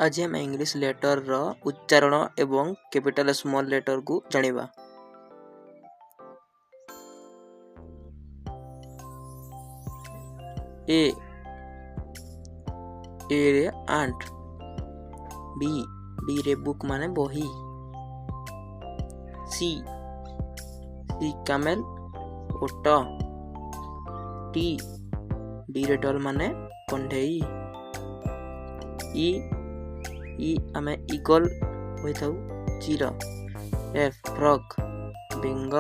आज हम English letter रो उच्चारण एवं कैपिटल स्मॉल लेटर को जानिबा। ए रे आंट। बी रे बुक माने बही। सी कैमेल ओट। डी रे डॉल माने कंढेई। ई आमे ईगल होइथाउ चिर। एफ फ्रॉग बेंग।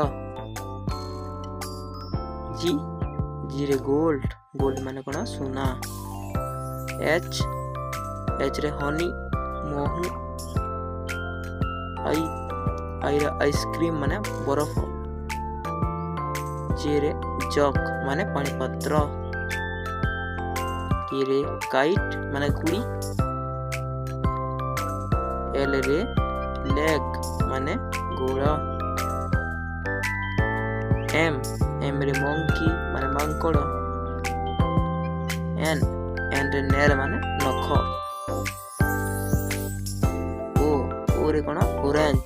जी रे गोल्ड माने कोना सोना। एच रे हनी मोहू। आई रे आइसक्रीम माने बरफ। जे रे जग माने पानी पत्र। के रे काइट माने गुड़ी। एल रे लेग माने गोड़। एम रे मंकी माने मांकड़। एन रे नेल माने नख। ओ रे कोना ऑरेंज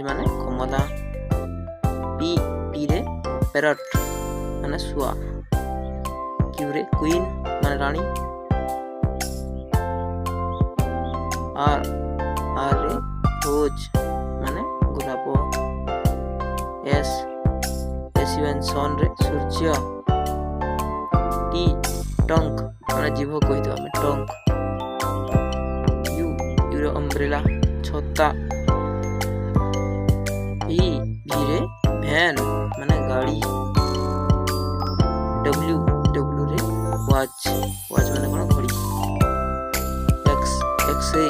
माने कमला। पी रे पैरट माने सुआ। क्यू रे क्वीन माने रानी। आर रे रोज माने गुलाब। एस सन रे सूर्य। टी टंक माने जीभ कहि दो हमें टंक। यू रे अम्ब्रेला छता। भी रे वैन माने गाड़ी। डब्ल्यू रे वॉच माने कोन घड़ी। X ray